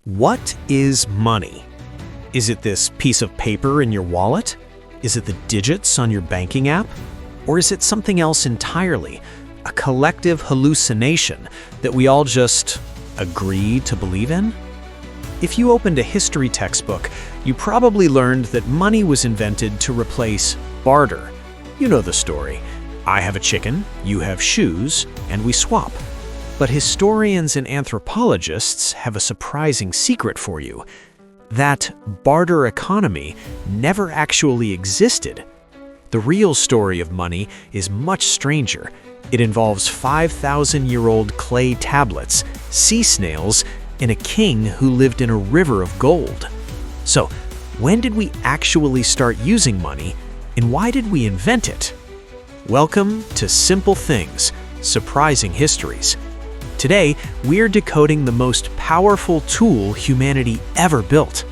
What is money? Is it this piece of paper in your wallet? Is it the digits on your banking app? Or is it something else entirely? A collective hallucination that we all just agree to believe in? If you opened a history textbook, you probably learned that money was invented to replace barter. You know the story. I have a chicken, you have shoes, and we swap. But historians and anthropologists have a surprising secret for you. That barter economy never actually existed. The real story of money is much stranger. It involves 5,000-year-old clay tablets, sea snails, and a king who lived in a river of gold. So, when did we actually start using money, and why did we invent it? Welcome to Simple Things Surprising Histories. Today, we're decoding the most powerful tool humanity ever built.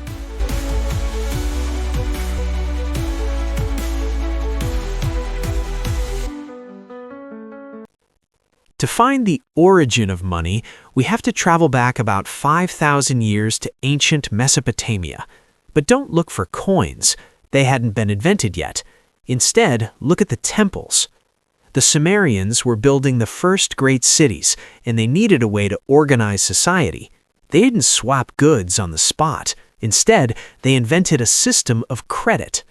To find the origin of money, we have to travel back about 5,000 years to ancient Mesopotamia. But don't look for coins. They hadn't been invented yet. Instead, look at the temples. The Sumerians were building the first great cities, and they needed a way to organize society. They didn't swap goods on the spot. Instead, they invented a system of credit.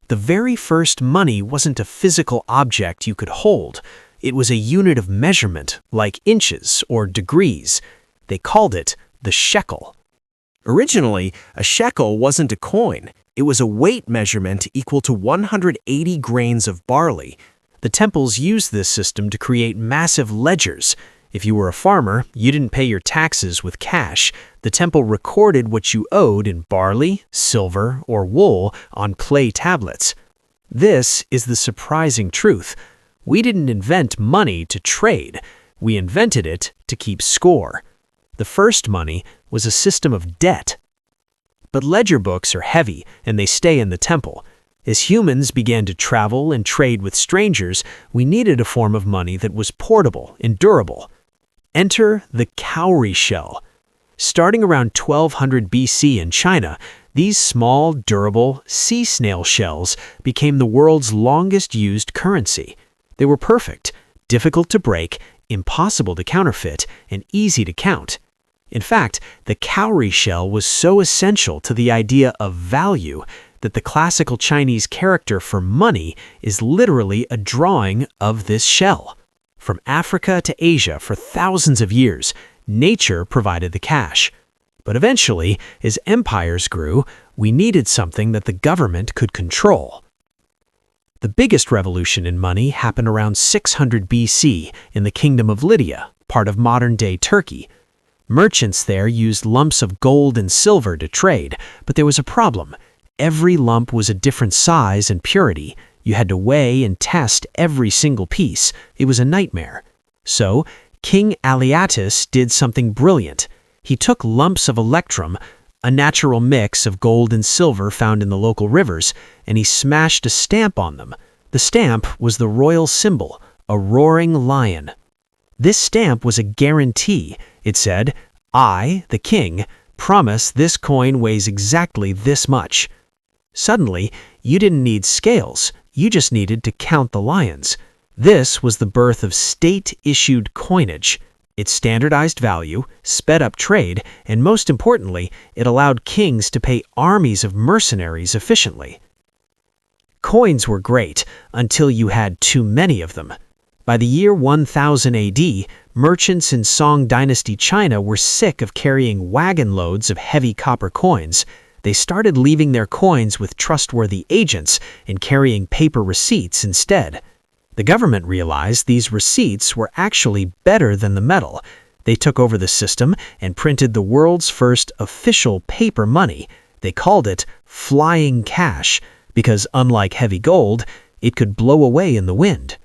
The very first money wasn't a physical object you could hold. It was a unit of measurement, like inches or degrees. They called it the shekel. Originally, a shekel wasn't a coin. It was a weight measurement equal to 180 grains of barley. The temples used this system to create massive ledgers. If you were a farmer, you didn't pay your taxes with cash. The temple recorded what you owed in barley, silver, or wool on clay tablets. This is the surprising truth. We didn't invent money to trade. We invented it to keep score. The first money was a system of debt. But ledger books are heavy, and they stay in the temple. As humans began to travel and trade with strangers, we needed a form of money that was portable and durable. Enter the cowrie shell. Starting around 1200 BC in China, these small, durable, sea snail shells became the world's longest used currency. They were perfect, difficult to break, impossible to counterfeit, and easy to count. In fact, the cowrie shell was so essential to the idea of value that the classical Chinese character for money is literally a drawing of this shell. From Africa to Asia for thousands of years, nature provided the cash. But eventually, as empires grew, we needed something that the government could control. The biggest revolution in money happened around 600 BC in the Kingdom of Lydia, part of modern-day Turkey. Merchants there used lumps of gold and silver to trade, but there was a problem. Every lump was a different size and purity. You had to weigh and test every single piece. It was a nightmare. So, King Alyattes did something brilliant. He took lumps of electrum, a natural mix of gold and silver found in the local rivers, and he smashed a stamp on them. The stamp was the royal symbol, a roaring lion. This stamp was a guarantee. It said, "I, the king, promise this coin weighs exactly this much." Suddenly, you didn't need scales. You just needed to count the lions. This was the birth of state-issued coinage. It standardized value, sped up trade, and most importantly, it allowed kings to pay armies of mercenaries efficiently. Coins were great until you had too many of them. By the year 1000 AD, merchants in Song Dynasty China were sick of carrying wagon loads of heavy copper coins. They started leaving their coins with trustworthy agents and carrying paper receipts instead. The government realized these receipts were actually better than the metal. They took over the system and printed the world's first official paper money. They called it flying cash because, unlike heavy gold, it could blow away in the wind.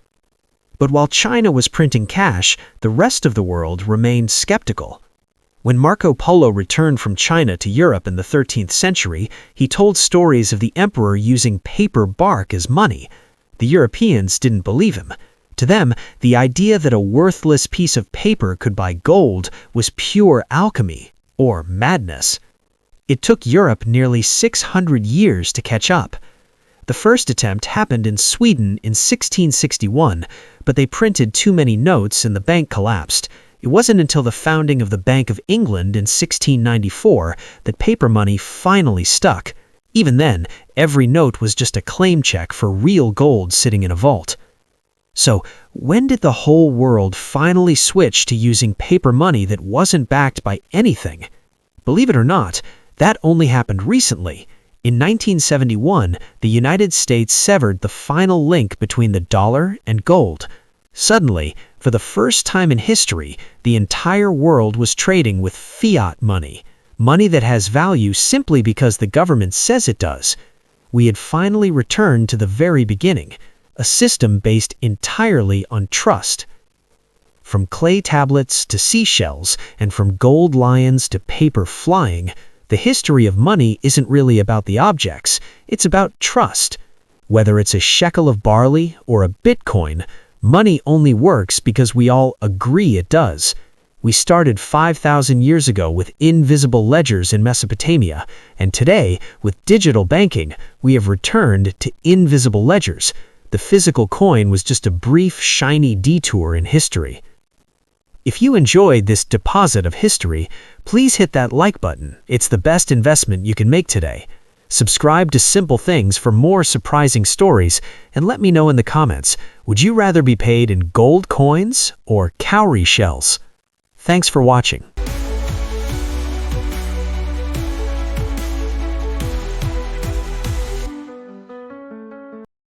But while China was printing cash, the rest of the world remained skeptical. When Marco Polo returned from China to Europe in the 13th century, he told stories of the emperor using paper bark as money. The Europeans didn't believe him. To them, the idea that a worthless piece of paper could buy gold was pure alchemy. or madness. It took Europe nearly 600 years to catch up. The first attempt happened in Sweden in 1661, but they printed too many notes and the bank collapsed. It wasn't until the founding of the Bank of England in 1694 that paper money finally stuck. Even then, every note was just a claim check for real gold sitting in a vault. So, when did the whole world finally switch to using paper money that wasn't backed by anything? Believe it or not, that only happened recently. In 1971, the United States severed the final link between the dollar and gold. Suddenly, for the first time in history, the entire world was trading with fiat money, money that has value simply because the government says it does. We had finally returned to the very beginning, a system based entirely on trust. From clay tablets to seashells, and from gold lions to paper flying, the history of money isn't really about the objects, it's about trust. Whether it's a shekel of barley or a Bitcoin, money only works because we all agree it does. We started 5,000 years ago with invisible ledgers in Mesopotamia, and today, with digital banking, we have returned to invisible ledgers. The physical coin was just a brief, shiny detour in history. If you enjoyed this deposit of history, please hit that like button. It's the best investment you can make today. Subscribe to Simple Things for more surprising stories, and let me know in the comments, would you rather be paid in gold coins or cowrie shells? Thanks for watching.